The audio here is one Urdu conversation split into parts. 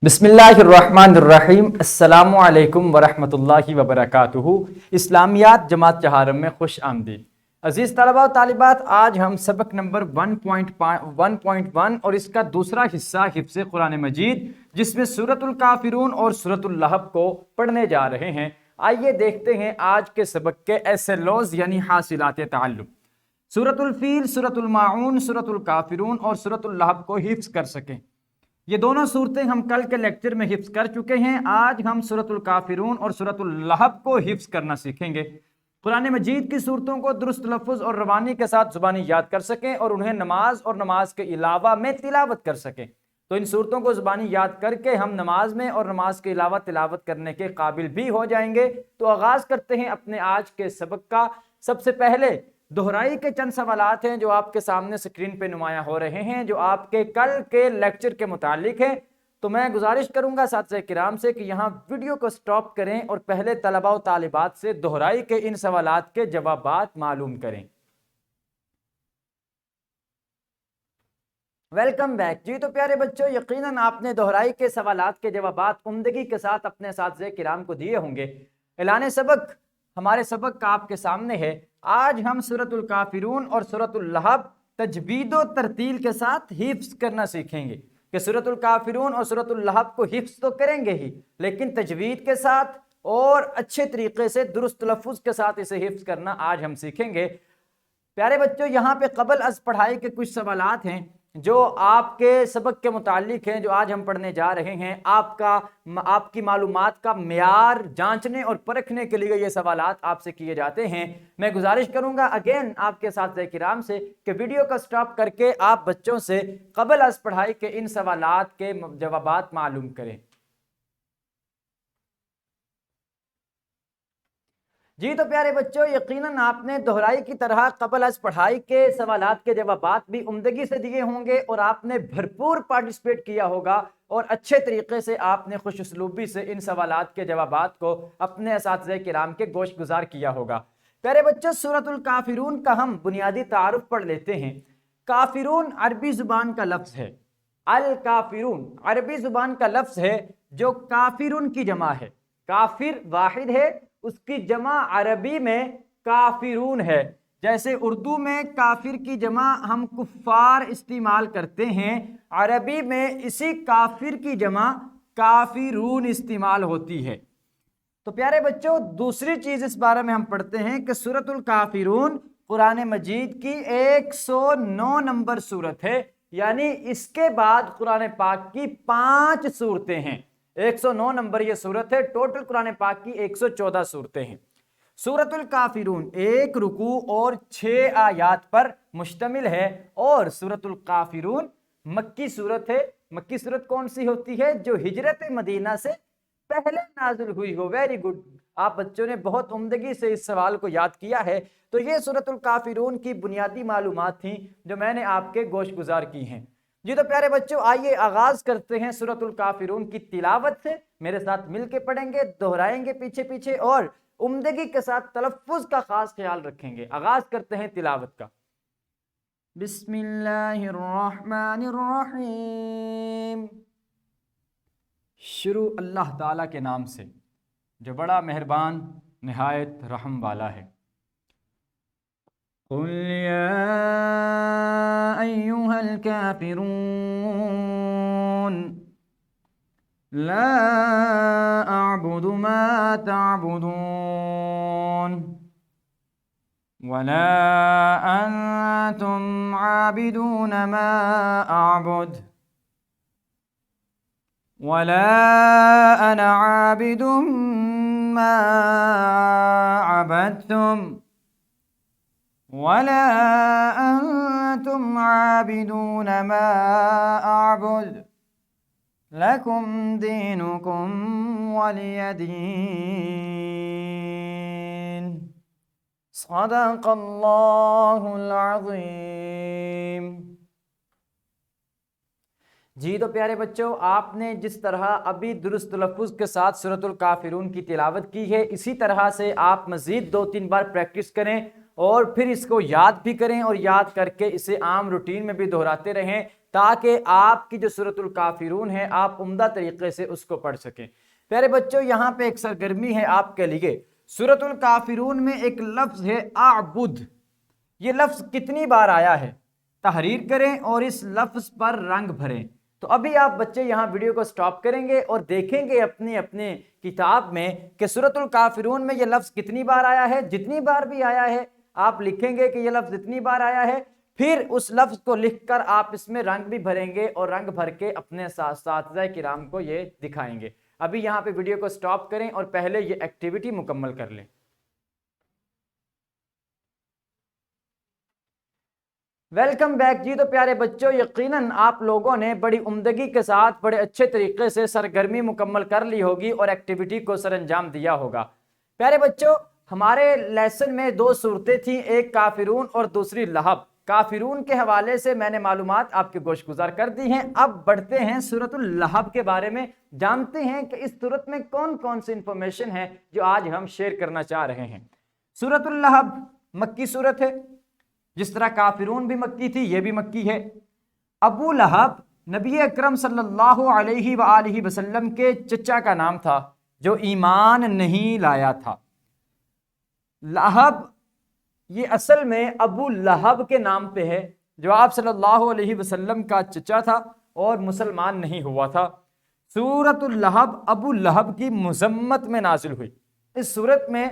بسم اللہ الرحمن الرحیم السلام علیکم ورحمۃ اللہ وبرکاتہ۔ اسلامیات جماعت چہارم میں خوش آمدید۔ عزیز طلباء و طالبات، آج ہم سبق نمبر 1.1 اور اس کا دوسرا حصہ حفظ قرآن مجید جس میں سورۃ الکافرون اور سورۃ اللہب کو پڑھنے جا رہے ہیں۔ آئیے دیکھتے ہیں آج کے سبق کے SLOs یعنی حاصلات تعلم۔ سورۃ الفیل، سورۃ الماعون، سورۃ الکافرون اور سورۃ اللہب کو حفظ کر سکیں۔ یہ دونوں صورتیں ہم کل کے لیکچر میں حفظ کر چکے ہیں۔ آج ہم سورۃ الکافرون اور سورۃ اللہب کو حفظ کرنا سیکھیں گے۔ قرآن مجید کی صورتوں کو درست لفظ اور روانی کے ساتھ زبانی یاد کر سکیں اور انہیں نماز اور نماز کے علاوہ میں تلاوت کر سکیں۔ تو ان صورتوں کو زبانی یاد کر کے ہم نماز میں اور نماز کے علاوہ تلاوت کرنے کے قابل بھی ہو جائیں گے۔ تو آغاز کرتے ہیں اپنے آج کے سبق کا۔ سب سے پہلے دہرائی کے چند سوالات ہیں جو آپ کے سامنے سکرین پہ نمایاں ہو رہے ہیں، جو آپ کے کل کے لیکچر کے متعلق ہیں۔ تو میں گزارش کروں گا اساتذہ کرام سے کہ یہاں ویڈیو کو سٹاپ کریں اور پہلے طلباء و طالبات سے دہرائی کے ان سوالات کے جوابات معلوم کریں۔ Welcome back. جی تو پیارے بچوں، یقیناً آپ نے دہرائی کے سوالات کے جوابات عمدگی کے ساتھ اپنے اساتذہ کرام کو دیے ہوں گے۔ اعلان سبق، ہمارے سبق کا آپ کے سامنے ہے۔ آج ہم سورۃ الکافرون اور سورۃ اللہب تجوید و ترتیل کے ساتھ حفظ کرنا سیکھیں گے کہ سورۃ الکافرون اور سورۃ اللہب کو حفظ تو کریں گے ہی، لیکن تجوید کے ساتھ اور اچھے طریقے سے درست لفظ کے ساتھ اسے حفظ کرنا آج ہم سیکھیں گے۔ پیارے بچوں، یہاں پہ قبل از پڑھائی کے کچھ سوالات ہیں جو آپ کے سبق کے متعلق ہیں، جو آج ہم پڑھنے جا رہے ہیں۔ آپ کی معلومات کا معیار جانچنے اور پرکھنے کے لیے یہ سوالات آپ سے کیے جاتے ہیں۔ میں گزارش کروں گا اگین آپ کے اساتذہ کرام سے کہ ویڈیو کا سٹاپ کر کے آپ بچوں سے قبل از پڑھائی کے ان سوالات کے جوابات معلوم کریں۔ جی تو پیارے بچوں، یقیناً آپ نے دہرائی کی طرح قبل از پڑھائی کے سوالات کے جوابات بھی عمدگی سے دیے ہوں گے اور آپ نے بھرپور پارٹیسپیٹ کیا ہوگا اور اچھے طریقے سے آپ نے خوش اسلوبی سے ان سوالات کے جوابات کو اپنے اساتذہ کرام کے گوش گزار کیا ہوگا۔ پیارے بچوں، سورۃ الکافرون کا ہم بنیادی تعارف پڑھ لیتے ہیں۔ کافرون عربی زبان کا لفظ ہے۔ الکافرون عربی زبان کا لفظ ہے جو کافرون کی جمع ہے۔ کافر واحد ہے، اس کی جمع عربی میں کافرون ہے۔ جیسے اردو میں کافر کی جمع ہم کفار استعمال کرتے ہیں، عربی میں اسی کافر کی جمع کافرون استعمال ہوتی ہے۔ تو پیارے بچوں، دوسری چیز اس بارے میں ہم پڑھتے ہیں کہ سورۃ الکافرون قرآن مجید کی 109 نمبر سورت ہے، یعنی اس کے بعد قرآن پاک کی 5 سورتیں ہیں۔ 109 نمبر یہ سورت ہے، ٹوٹل قرآن پاک کی 114 سورتیں ہیں۔ سورۃ الکافرون 1 رکوع اور 6 آیات پر مشتمل ہے اور سورۃ الکافرون مکی سورت ہے۔ مکی سورت کون سی ہوتی ہے؟ جو ہجرت مدینہ سے پہلے نازل ہوئی ہو۔ ویری گڈ، آپ بچوں نے بہت عمدگی سے اس سوال کو یاد کیا ہے۔ تو یہ سورۃ الکافرون کی بنیادی معلومات تھیں جو میں نے آپ کے گوش گزار کی ہیں۔ جی تو پیارے بچوں، آئیے آغاز کرتے ہیں سورۃ الکافرون کی تلاوت سے۔ میرے ساتھ مل کے پڑھیں گے، دہرائیں گے پیچھے پیچھے اور عمدگی کے ساتھ تلفظ کا خاص خیال رکھیں گے۔ آغاز کرتے ہیں تلاوت کا۔ بسم اللہ الرحمن الرحیم۔ شروع اللہ تعالیٰ کے نام سے جو بڑا مہربان نہایت رحم والا ہے۔ قل یا ایھا الکافرون لا اعبد ما تعبدون ولا انتم عابدون ما اعبد ولا انا عابد ما عبدتم ولا انتم عابدون ما اعبد لکم دینکم ولی دین۔ صدق اللہ العظیم۔ جی تو پیارے بچوں، آپ نے جس طرح ابھی درست تلفظ کے ساتھ سورۃ الکافرون کی تلاوت کی ہے، اسی طرح سے آپ مزید 2-3 بار پریکٹس کریں اور پھر اس کو یاد بھی کریں اور یاد کر کے اسے عام روٹین میں بھی دہراتے رہیں تاکہ آپ کی جو سورۃ الکافرون ہے آپ عمدہ طریقے سے اس کو پڑھ سکیں۔ پیارے بچوں، یہاں پہ ایک سرگرمی ہے آپ کے لیے۔ سورۃ الکافرون میں ایک لفظ ہے اعبد، یہ لفظ کتنی بار آیا ہے؟ تحریر کریں اور اس لفظ پر رنگ بھریں۔ تو ابھی آپ بچے یہاں ویڈیو کو سٹاپ کریں گے اور دیکھیں گے اپنی اپنے کتاب میں کہ سورۃ الکافرون میں یہ لفظ کتنی بار آیا ہے۔ جتنی بار بھی آیا ہے آپ لکھیں گے کہ یہ لفظ اتنی بار آیا ہے، پھر اس لفظ کو لکھ کر آپ اس میں رنگ بھی بھریں گے اور رنگ بھر کے اپنے اساتذہ کرام کو یہ دکھائیں گے۔ ابھی یہاں پہ ویڈیو کو سٹاپ کریں اور پہلے یہ ایکٹیویٹی مکمل کر لیں۔ ویلکم بیک جی۔ تو پیارے بچوں، یقیناً آپ لوگوں نے بڑی عمدگی کے ساتھ بڑے اچھے طریقے سے سرگرمی مکمل کر لی ہوگی اور ایکٹیویٹی کو سر انجام دیا ہوگا۔ پیارے بچوں، ہمارے لیسن میں دو صورتیں تھیں، ایک کافرون اور دوسری لہب۔ کافرون کے حوالے سے میں نے معلومات آپ کے گوش گزار کر دی ہیں۔ اب بڑھتے ہیں سورۃ اللہب کے بارے میں، جانتے ہیں کہ اس سورت میں کون کون سی انفارمیشن ہے جو آج ہم شیئر کرنا چاہ رہے ہیں۔ سورۃ اللہب مکی سورت ہے، جس طرح کافرون بھی مکی تھی، یہ بھی مکی ہے۔ ابو لہب نبی اکرم صلی اللہ علیہ وآلہ وسلم کے چچا کا نام تھا جو ایمان نہیں لایا تھا۔ لہب یہ اصل میں ابو لہب کے نام پہ ہے، جو آپ صلی اللہ علیہ وسلم کا چچا تھا اور مسلمان نہیں ہوا تھا۔ سورۃ اللہب ابو لہب کی مذمت میں نازل ہوئی۔ اس سورت میں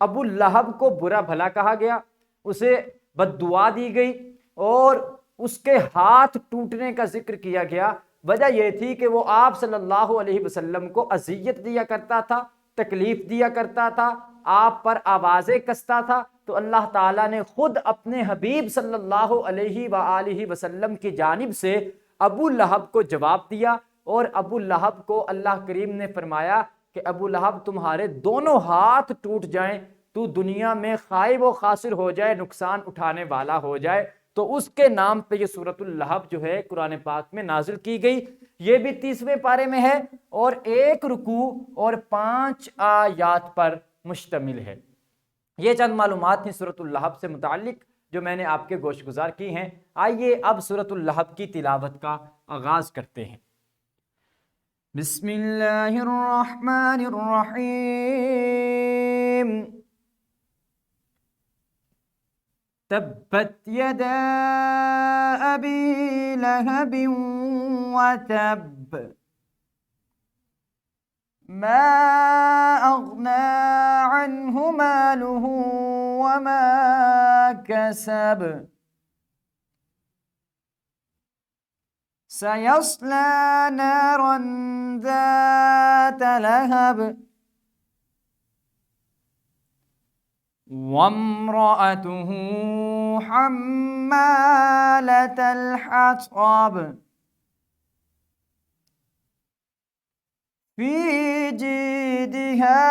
ابو لہب کو برا بھلا کہا گیا، اسے بد دعا دی گئی اور اس کے ہاتھ ٹوٹنے کا ذکر کیا گیا۔ وجہ یہ تھی کہ وہ آپ صلی اللہ علیہ وسلم کو اذیت دیا کرتا تھا، تکلیف دیا کرتا تھا، آپ پر آوازیں کستا تھا۔ تو اللہ تعالیٰ نے خود اپنے حبیب صلی اللہ علیہ وآلہ وسلم کی جانب سے ابو لہب کو جواب دیا، اور ابو لہب کو اللہ کریم نے فرمایا کہ ابو لہب تمہارے دونوں ہاتھ ٹوٹ جائیں، تو دنیا میں خائب و خاسر ہو جائے، نقصان اٹھانے والا ہو جائے۔ تو اس کے نام پہ یہ سورۃ اللہب جو ہے قرآن پاک میں نازل کی گئی۔ یہ بھی 30ویں پارے میں ہے اور 1 رکوع اور 5 آیات پر مشتمل ہے۔ یہ چند معلومات ہیں سورۃ اللہب سے متعلق جو میں نے آپ کے گوش گزار کی ہیں۔ آئیے اب سورۃ اللہب کی تلاوت کا آغاز کرتے ہیں۔ بسم اللہ الرحمن الرحیم۔ تبت یدا ابی لہب وتب ما اغنى عنه ماله وما كسب سيصلى نارا ذات لهب وامرأته حمالة الحطب في جيدها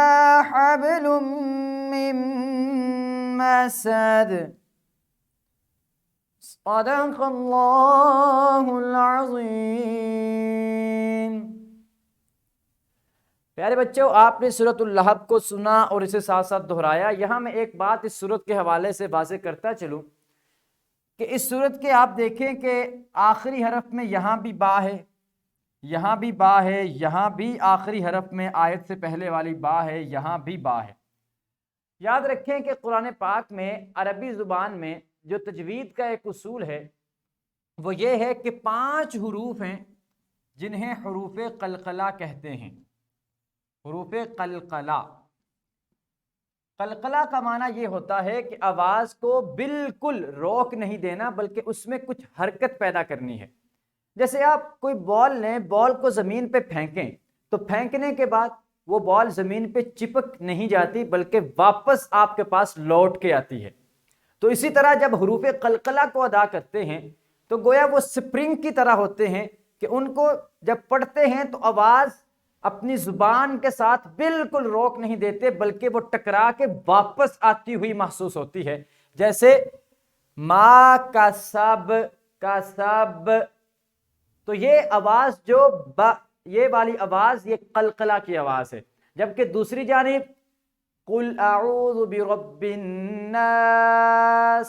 حبل من مسد صدق اللہ العظیم۔ پیارے بچوں، آپ نے سورۃ اللہب کو سنا اور اسے ساتھ ساتھ دہرایا۔ یہاں میں ایک بات اس سورت کے حوالے سے واضح کرتا چلوں کہ اس سورت کے آپ دیکھیں کہ آخری حرف میں یہاں بھی با ہے، یہاں بھی با ہے، یہاں بھی آخری حرف میں آیت سے پہلے والی با ہے، یہاں بھی با ہے۔ یاد رکھیں کہ قرآن پاک میں عربی زبان میں جو تجوید کا ایک اصول ہے وہ یہ ہے کہ 5 حروف ہیں جنہیں حروف قلقلہ کہتے ہیں۔ حروف قلقلہ، قلقلہ کا معنی یہ ہوتا ہے کہ آواز کو بالکل روک نہیں دینا بلکہ اس میں کچھ حرکت پیدا کرنی ہے۔ جیسے آپ کوئی بال لیں، بال کو زمین پہ پھینکیں تو پھینکنے کے بعد وہ بال زمین پہ چپک نہیں جاتی بلکہ واپس آپ کے پاس لوٹ کے آتی ہے۔ تو اسی طرح جب حروف قلقلہ کو ادا کرتے ہیں تو گویا وہ سپرنگ کی طرح ہوتے ہیں کہ ان کو جب پڑھتے ہیں تو آواز اپنی زبان کے ساتھ بالکل روک نہیں دیتے بلکہ وہ ٹکرا کے واپس آتی ہوئی محسوس ہوتی ہے۔ جیسے ما کا سب، تو یہ آواز جو یہ والی آواز یہ قلقلہ کی آواز ہے، جبکہ دوسری جانب قل اعوذ برب الناس،